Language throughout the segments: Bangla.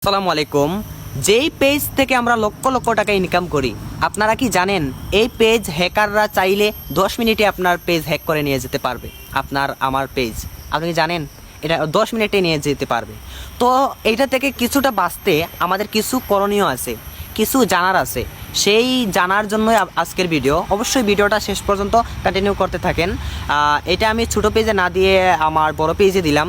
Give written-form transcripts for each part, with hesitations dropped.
আসসালামু আলাইকুম। যেই পেজ থেকে আমরা লক্ষ লক্ষ টাকা ইনকাম করি, আপনারা কি জানেন এই পেজ হ্যাকাররা চাইলে 10 মিনিটে আপনার পেজ হ্যাক করে নিয়ে যেতে পারবে। আমার পেজ আপনি কি জানেন এটা 10 মিনিটে নিয়ে যেতে পারবে। তো এইটা থেকে কিছুটা বাঁচতে আমাদের কিছু করণীয় আছে, কিছু জানার আছে। সেই জানার জন্য আজকের ভিডিও। অবশ্যই ভিডিওটা শেষ পর্যন্ত কন্টিনিউ করতে থাকেন। এটা আমি ছোটো পেজে না দিয়ে আমার বড় পেজে দিলাম,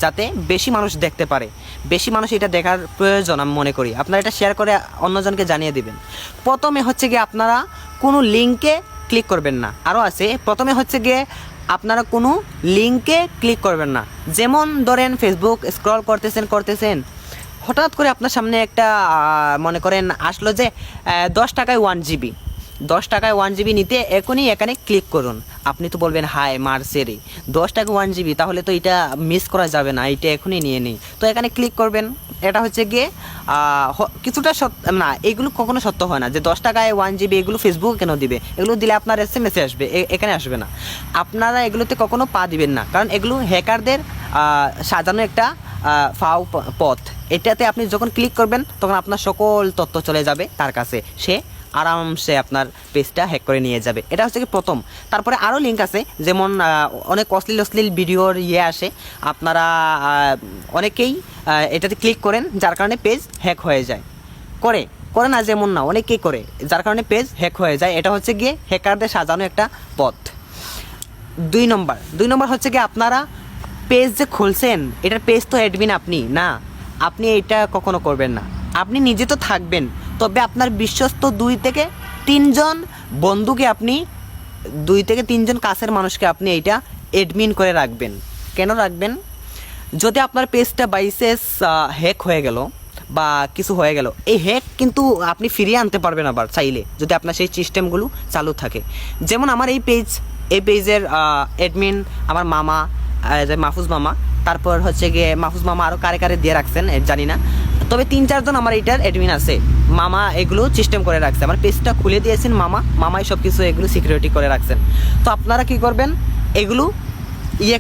যাতে বেশি মানুষ দেখতে পারে, বেশি মানুষ এটা দেখার প্রয়োজন আমি মনে করি। আপনারা এটা শেয়ার করে অন্যজনকে জানিয়ে দিবেন। প্রথমে হচ্ছে গিয়ে আপনারা কোনো লিঙ্কে ক্লিক করবেন না। আরও আছে, প্রথমে হচ্ছে গিয়ে আপনারা কোনো লিঙ্কে ক্লিক করবেন না। যেমন ধরেন ফেসবুক স্ক্রল করতেছেন, হঠাৎ করে আপনার সামনে একটা মনে করেন আসলো যে 10 টাকায় 1 GB, 10 টাকায় 1 GB নিতে এখনই এখানে ক্লিক করুন। আপনি তো বলবেন হায় মারছে রে, 10 টাকা 1 GB, তাহলে তো এটা মিস করা যাবে না, এটা এখনই নিয়ে নিই। তো এখানে ক্লিক করবেন। এটা হচ্ছে গিয়ে কিছুটা না, এগুলো কখনো সত্য হয় না যে 10 টাকায় 1 GB এগুলো ফেসবুক কেন দিবে। এগুলো দিলে আপনার SMS আসবে, এখানে আসবে না। আপনারা এগুলোতে কখনো পা দিবেন না, কারণ এগুলো হ্যাকারদের সাজানো একটা ফাও পথ। এটাতে আপনি যখন ক্লিক করবেন তখন আপনার সকল তথ্য চলে যাবে তার কাছে, সে আরামসে আপনার পেজটা হ্যাক করে নিয়ে যাবে। এটা হচ্ছে কি প্রথম। তারপরে আরও লিঙ্ক আছে, যেমন অনেক অশ্লীল ভিডিওর আসে। আপনারা অনেকেই এটাতে ক্লিক করেন, যার কারণে পেজ হ্যাক হয়ে যায়। করে না, যেমন না, অনেকেই করে, যার কারণে পেজ হ্যাক হয়ে যায়। এটা হচ্ছে গিয়ে হ্যাকারদের সাজানো একটা পথ। 2 নম্বর হচ্ছে গিয়ে আপনারা পেজ যে খুলছেন, এটার পেজ তো অ্যাডমিন আপনি না, আপনি এটা কখনো করবেন না। আপনি নিজে তো থাকবেন, তবে আপনার বিশ্বস্ত 2 থেকে 3 জন বন্ধুকে, আপনি 2 থেকে 3 জন কাছের মানুষকে আপনি এইটা অ্যাডমিন করে রাখবেন। কেন রাখবেন? যদি আপনার পেজটা বাইসেস হ্যাক হয়ে গেল বা কিছু হয়ে গেল, এই হ্যাক কিন্তু আপনি ফিরিয়ে আনতে পারবেন আবার চাইলে, যদি আপনার সেই সিস্টেমগুলো চালু থাকে। যেমন আমার এই পেজের অ্যাডমিন আমার মামা, মাহফুজ মামা, তারপর হচ্ছে গিয়ে মাহফুজ মামা আরও কারে দিয়ে রাখছেন জানি না, তবে 3-4 জন আমার এইটার অ্যাডমিন আছে। মামা এগুলো সিস্টেম করে রাখছে, আমার পেজটা খুলে দিয়েছেন মামাই সব কিছু এগুলো সিকিউরিটি করে রাখছেন। তো আপনারা কি করবেন, এগুলো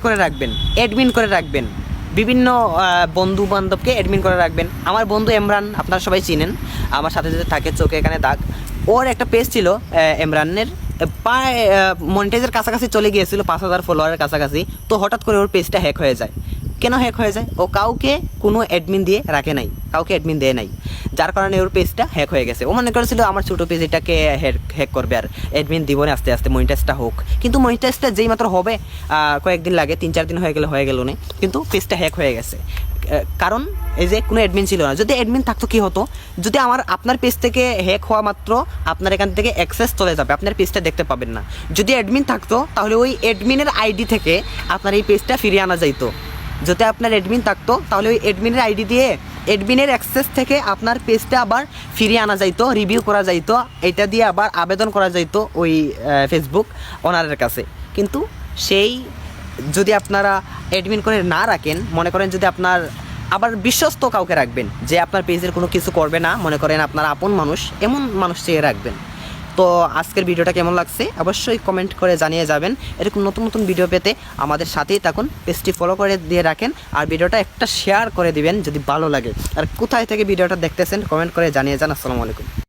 করে রাখবেন, অ্যাডমিন করে রাখবেন। বিভিন্ন বন্ধু বান্ধবকে অ্যাডমিন করে রাখবেন। আমার বন্ধু এমরান, আপনারা সবাই চিনেন, আমার সাথে সাথে থাকে, চোখে এখানে দাগ। ওর একটা পেজ ছিল এমরানের, প্রায় মনিটাইজের কাছাকাছি চলে গিয়েছিল, 5000 ফলোয়ারের কাছাকাছি। তো হঠাৎ করে ওর পেজটা হ্যাক হয়ে যায়। কেন হ্যাক হয়ে যায়? ও কাউকে কোনো অ্যাডমিন দিয়ে রাখে নাই, কাউকে অ্যাডমিন দেয় নাই, যার কারণে ওর পেজটা হ্যাক হয়ে গেছে। ও মনে করেছিল আমার ছোটো পেজ এটাকে হ্যাক করবে আর অ্যাডমিন দিব না, আস্তে আস্তে মনিটাইজটা হোক। কিন্তু মনিটাইজটা যেই মাত্র হবে, কয়েকদিন লাগে, 3-4 দিন হয়ে গেল না, কিন্তু পেজটা হ্যাক হয়ে গেছে। কারণ এই যে কোনো অ্যাডমিন ছিল না। যদি অ্যাডমিন থাকতো কী হতো, যদি আপনার পেজ থেকে হ্যাক হওয়া মাত্র আপনার এখান থেকে অ্যাক্সেস চলে যাবে, আপনার পেজটা দেখতে পাবেন না। যদি অ্যাডমিন থাকতো তাহলে ওই অ্যাডমিনের আইডি থেকে আপনার এই পেজটা ফিরিয়ে আনা যাইতো। যদি আপনার অ্যাডমিন থাকতো তাহলে ওই অ্যাডমিনের আইডি দিয়ে অ্যাডমিনের অ্যাক্সেস থেকে আপনার পেজটা আবার ফিরিয়ে আনা যাইতো, রিভিউ করা যাইতো, এটা দিয়ে আবার আবেদন করা যাইতো ওই ফেসবুক ওনারের কাছে। কিন্তু সেই যদি আপনারা অ্যাডমিন করে না রাখেন, মনে করেন যদি আপনার আবার বিশ্বস্ত কাউকে রাখবেন যে আপনার পেজের কোনো কিছু করবে না, মনে করেন আপনার আপন মানুষ, এমন মানুষ চেয়ে রাখবেন। তো আজকের ভিডিওটা কেমন লাগছে অবশ্যই কমেন্ট করে জানিয়ে যাবেন। এরকম নতুন ভিডিও পেতে আমাদের সাথেই থাকুন, পেজটি ফলো করে দিয়ে রাখেন, আর ভিডিওটা একটা শেয়ার করে দিবেন যদি ভালো লাগে। আর কোথায় থেকে ভিডিওটা দেখতেছেন কমেন্ট করে জানিয়ে যান। আসসালামু আলাইকুম।